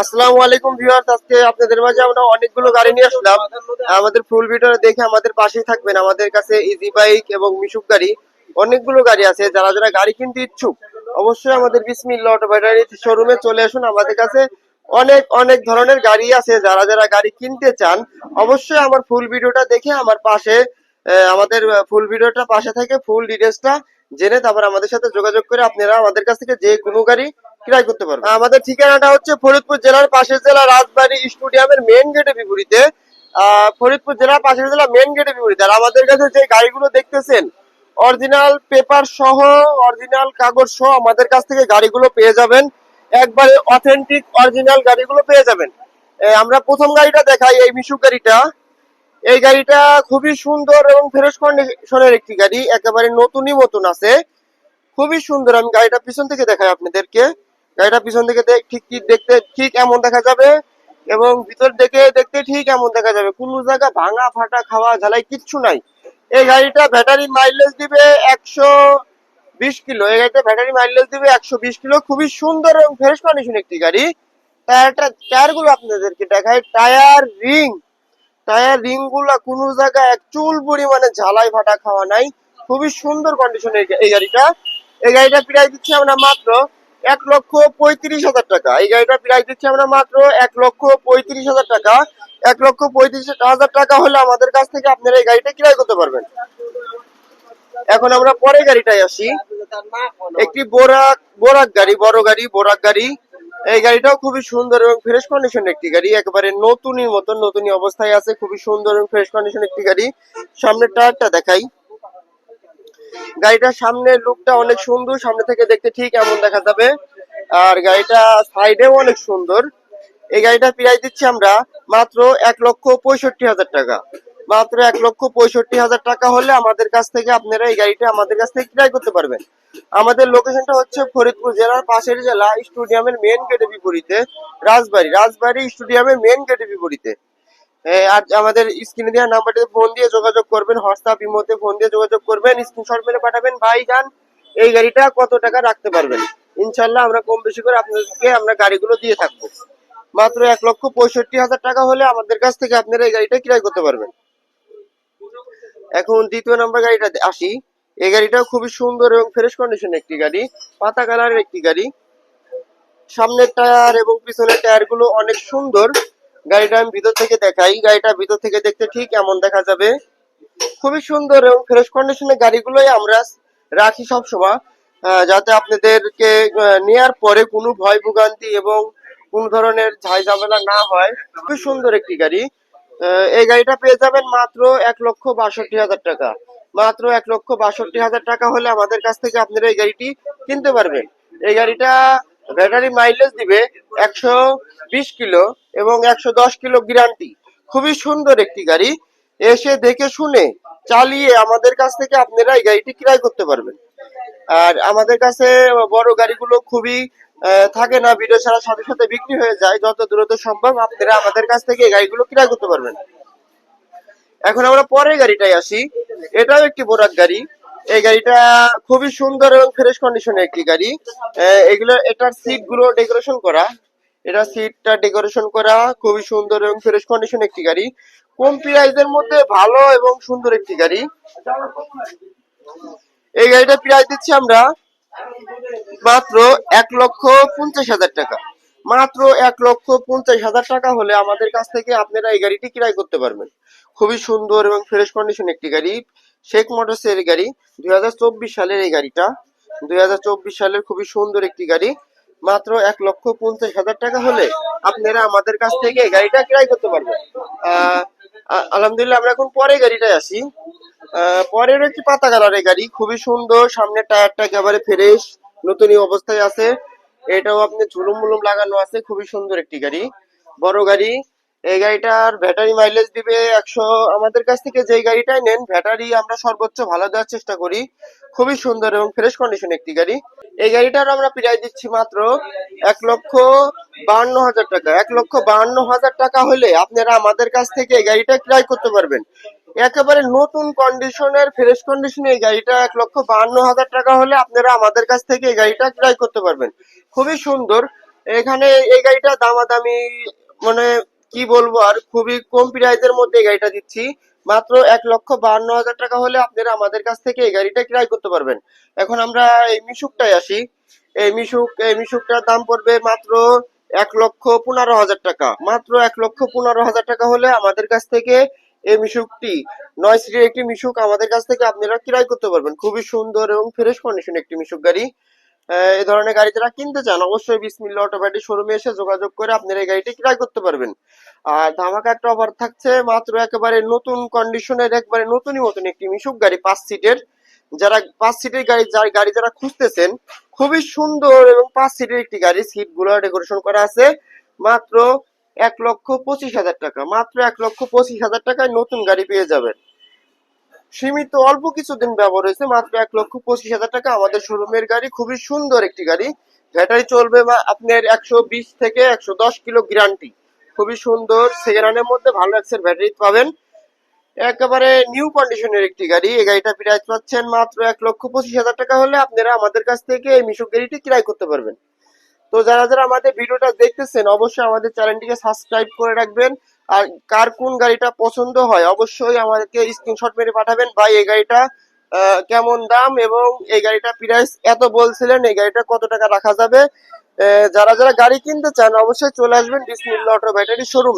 আসসালামু আলাইকুম ভিউয়ার্স, আজকে আপনাদের মাঝে আমরা অনেকগুলো গাড়ি নিয়ে আসলাম। আমাদের ফুল ভিডিওটা দেখে আমাদের পাশেই থাকবেন। আমাদের কাছে ইজি বাইক এবং মিশুক গাড়ি অনেকগুলো গাড়ি আছে। যারা যারা গাড়ি কিনতে ইচ্ছুক অবশ্যই আমাদের বিসমিল্লাহ অটো ব্যাটারি শোরুমে চলে আসুন। আমাদের কাছে অনেক অনেক ধরনের গাড়ি আছে। যারা যারা গাড়ি কিনতে চান অবশ্যই আমার ফুল ভিডিওটা দেখে আমার পাশে আমাদের ফুল ভিডিওটা পাশে থেকে ফুল ডিটেলসটা জেনে তারপর আমাদের সাথে যোগাযোগ করে আপনারা আমাদের কাছ থেকে যে কোনো গাড়ি ক্রয় করতে পারবেন। আমাদের ঠিকানাটা হচ্ছে ফরিদপুর জেলার পাশের জেলা রাজবাড়ী স্টেডিয়ামের মেইন গেটের বিপরীতে। ফরিদপুর জেলার পাশের জেলা মেইন গেটের বিপরীতে। আর আমাদের কাছে যে গাড়িগুলো দেখতেছেন অরিজিনাল পেপার সহ, অরিজিনাল কাগজ সহ আমাদের কাছ থেকে গাড়িগুলো পেয়ে যাবেন। একবারে অথেন্টিক অরিজিনাল গাড়িগুলো পেয়ে যাবেন। আমরা প্রথম গাড়িটা দেখাই, এই মিশুক গাড়িটা। এই গাড়িটা খুবই সুন্দর এবং ফ্রেশ কন্ডিশনের একটি গাড়ি, একেবারে নতুনই মতন আছে, খুবই সুন্দর। আমি গাড়িটা পিছন থেকে দেখাই আপনাদেরকে। গাড়িটা পিছন থেকে ঠিক ঠিক দেখতে ঠিক এমন দেখা যাবে এবং ভিতর দেখে দেখতে ঠিক এমন দেখা যাবে। কোনো জায়গা ভাঙা ফাটা খাওয়া ঝালাই কিচ্ছু নাই। এই গাড়িটা ব্যাটারি মাইলেজ দিবে 120 কিলো। এই গাড়িটা ব্যাটারি মাইলেজ দিবে 120 কিলো। খুবই সুন্দর এবং ফ্রেশ কন্ডিশন একটি গাড়ি। টায়ার গুলো আপনাদেরকে দেখাই। টায়ার রিং গুলা কোনো জায়গায় এক চুল পরিমাণে ঝালাই ফাটা খাওয়া নাই। খুবই সুন্দর কন্ডিশনের এই গাড়িটা। এই গাড়িটা প্রাইস দিচ্ছি আমরা মাত্র 1,35,000 টাকা। এই গাড়িটা প্রাইস দিচ্ছি আমরা মাত্র 1,35,000 টাকা। 1,35,000 টাকা হলে আমাদের কাছ থেকে আপনারা এই গাড়িটা ক্রয় করতে পারবেন। এখন আমরা পরে গাড়িটায় আসি। একটি বোরাক গাড়ি, বড় গাড়ি, বোরাক গাড়ি। এই গাড়িটাও খুবই সুন্দর এবং ফ্রেশ কন্ডিশনের একটি গাড়ি, একেবারে নতুনই মতন, নতুনই অবস্থায় আছে। খুবই সুন্দর এবং ফ্রেশ কন্ডিশন একটি গাড়ি। সামনের টায়ারটা দেখাই। গাড়িটার সামনের লুকটা অনেক সুন্দর, সামনে থেকে দেখতে ঠিক এমন দেখা যাবে। আর গাড়িটা সাইডেও অনেক সুন্দর। এই গাড়িটা প্রাইস দিচ্ছি আমরা মাত্র 1,65,000 টাকা। মাত্র 1,65,000 টাকা হলে আমাদের কাছ থেকে আপনারা এই গাড়িটা আমাদের কাছ থেকে ক্রয় করতে পারবেন। আমাদের লোকেশনটা হচ্ছে ফরিদপুর জেলার পাশের জেলা স্টেডিয়ামের মেন গেটের বিপরীতে, রাজবাড়ী স্টেডিয়ামের মেন গেটের বিপরীতে। আর আমাদের স্ক্রিনে দেওয়া নাম্বারটিতে ফোন দিয়ে যোগাযোগ করবেন, হোয়াটসঅ্যাপ ইমোতে ফোন দিয়ে যোগাযোগ করবেন, স্ক্রিনশট মেরে পাঠাবেন ভাই যান এই গাড়িটা কত টাকা রাখতে পারবেন। ইনশাল্লাহ আমরা কম বেশি করে আপনাদেরকে আমরা গাড়িগুলো দিয়ে থাকবো। মাত্র 1,65,000 টাকা হলে আমাদের কাছ থেকে আপনারা এই গাড়িটা ক্রয় করতে পারবেন। এখন দ্বিতীয় নাম্বার গাড়িটা আসি। এই গাড়িটাও খুবই সুন্দর এবং ফ্রেশ কন্ডিশনের একটি গাড়ি, পাতা কালারের একটি গাড়ি। সামনের টায়ার এবং পিছনের টায়ার গুলো অনেক সুন্দর। গাড়িটা আমি ভিতর থেকে দেখাই। গাড়িটা ভিতর থেকে দেখতে ঠিক এমন দেখা যাবে। খুবই সুন্দর এবং ফ্রেশ কন্ডিশনের গাড়িগুলোই আমরা রাখি সব সময়, যাতে আপনাদেরকে নেয়ার পরে কোনো ভয় ভোগান্তি এবং কোন ধরনের ঝাই ঝামেলা না হয়। খুবই সুন্দর একটি গাড়ি। এই গাড়িটা পেয়ে যাবেন মাত্র 1,62,000 টাকা। মাত্র 1,62,000 টাকা হলে আমাদের কাছ থেকে আপনারা এই গাড়িটি কিনতে পারবেন। এই গাড়িটা ব্যাটারি মাইলেজ দিবে 120 কিলো এবং 110 কিলো গ্যারান্টি। খুবই সুন্দর একটি গাড়ি। এসে দেখে শুনে চালিয়ে আমাদের কাছ থেকে আপনারা এই গাড়িটি ক্রয় করতে পারবেন। আর আমাদের কাছে বড় গাড়িগুলো খুবই থাকে না, ভিডিও ছাড়ার সাথে সাথে বিক্রি হয়ে যায়। যত দ্রুত সম্ভব আপনারা আমাদের কাছ থেকে এই গাড়িগুলো ক্রয় করতে পারবেন। এখন আমরা পরের গাড়িটায় আসি। এটাও একটি বোরাক গাড়ি। এই গাড়িটা খুবই সুন্দর এবং ফ্রেশ কন্ডিশনের একটি গাড়ি। এটার সিট গুলো ডেকোরেশন করা, এটা সিটটা ডেকোরেশন করা, খুবই সুন্দর এবং ফ্রেশ কন্ডিশন একটি গাড়ি। কম প্রাইসের মধ্যে ভালো এবং সুন্দর একটি গাড়ি। এই গাড়িটা প্রাইস দিচ্ছি আমরা মাত্র 1,50,000 টাকা। মাত্র 1,50,000 টাকা হলে আমাদের কাছ থেকে আপনারা এই গাড়িটি ক্রয় করতে পারবেন। খুবই সুন্দর এবং ফ্রেশ কন্ডিশন একটি গাড়ি, শেখ মোটরস এর গাড়ি, 2024 সালের এই গাড়িটা। 2024 সালের খুবই সুন্দর একটি গাড়ি। মাত্র 1,50,000 টাকা হলে আপনারা আমাদের কাছ থেকে এই গাড়িটা ক্রয় করতে পারবেন। আলহামদুলিল্লাহ, আমরা এখন পরে গাড়িটায় আসি। পরের একটি পাতা কালারের গাড়ি, খুবই সুন্দর। সামনে টায়ারটা একেবারে ফ্রেশ, নতুনই অবস্থায় আছে। এটাও আপনি ঝুলুম মুলুম লাগানো আছে। খুবই সুন্দর একটি গাড়ি, বড় গাড়ি। এই গাড়িটার ব্যাটারি মাইলেজ দিবে 100। আমাদের কাছ থেকে যে গাড়িটাই নেন ব্যাটারি আমরা সর্বোচ্চ ভালো দেওয়ার চেষ্টা করি। খুবই সুন্দর এবং ফ্রেশ কন্ডিশন একটি গাড়ি। এই গাড়িটার আমরা প্রাইস দিচ্ছি মাত্র 1,52,000 টাকা। 1,52,000 টাকা হলে আপনারা আমাদের কাছ থেকে এই গাড়িটা ক্রয় করতে পারবেন। একেবারে নতুন কন্ডিশনের ফ্রেশ কন্ডিশনে এই গাড়িটা 1,52,000 টাকা হলে আপনারা আমাদের কাছ থেকে এই গাড়িটা ক্রয় করতে পারবেন। খুবই সুন্দর। এখানে এই গাড়িটা দামাদামি মানে কি বলবো আর, খুবই কম প্রাইজের মধ্যে এই গাড়িটা দিচ্ছি। মাত্র 1,52,000 টাকা হলে আপনারা আমাদের কাছ থেকে এই গাড়িটা ক্রয় করতে পারবেন। এখন আমরা এই মিশুকটায় আসি। এই মিশুকটার দাম পড়বে মাত্র 1,15,000 টাকা। মাত্র 1,15,000 টাকা হলে আমাদের কাছ থেকে এই মিশুকটি 9 সিটের একটি মিশুক আমাদের কাছ থেকে আপনারা ক্রয় করতে পারবেন। খুবই সুন্দর এবং ফ্রেশ কন্ডিশন একটি মিশুক গাড়ি। এই ধরনের গাড়ি যারা কিনতে চান অবশ্যই বিসমিল্লাহ অটো ব্যাটারি শোরুমে এসে যোগাযোগ করে আপনারা এই গাড়িটি ক্রয় করতে পারবেন। আর ধামাকা একটা অফার থাকছে, মাত্র একেবারে নতুন কন্ডিশনের একবারে নতুনই মতন একটি মিশুক গাড়ি 5 সিটের। যারা 5 সিটের গাড়ি যারা খুঁজতেছেন, খুবই সুন্দর এবং 5 সিটের একটি গাড়ি, সিট গুলো ডেকোরেশন করা আছে। মাত্র 1,25,000 টাকা, মাত্র 1,25,000 টাকায় নতুন গাড়ি পেয়ে যাবেন। সীমিত অল্প কিছুদিন ব্যবহার হয়েছে, মাত্র 1,25,000 টাকা আমাদের শোরুমের গাড়ি। খুবই সুন্দর একটি গাড়ি, ব্যাটারি চলবে আপনার 120 থেকে 110 কিলো গ্যারান্টি। খুবই সুন্দর, সেকেন্ড হ্যান্ডের মধ্যে ভালো এক্সের ব্যাটারি পাবেন। একেবারে নিউ কন্ডিশনের একটি গাড়ি। এই গাড়িটা প্রাইস পাচ্ছেন মাত্র 1,25,000 টাকা হলে আপনারা আমাদের কাছ থেকে এই মিশুক গাড়িটি ক্রয় করতে পারবেন। তো যারা যারা আমাদের ভিডিওটা দেখতেছেন অবশ্যই আমাদের চ্যানেলটিকে সাবস্ক্রাইব করে রাখবেন। আর কার কোন গাড়িটা পছন্দ হয় অবশ্যই আমাদেরকে স্ক্রিনশট মেরে পাঠাবেন, ভাই এই গাড়িটা কেমন দাম এবং এই গাড়িটা প্রাইস এত বলছিলেন, এই গাড়িটা কত টাকা রাখা যাবে। যারা যারা গাড়ি কিনতে চান অবশ্যই চলে আসবেন বিসমিল্লাহ অটো ব্যাটারি শোরুমে।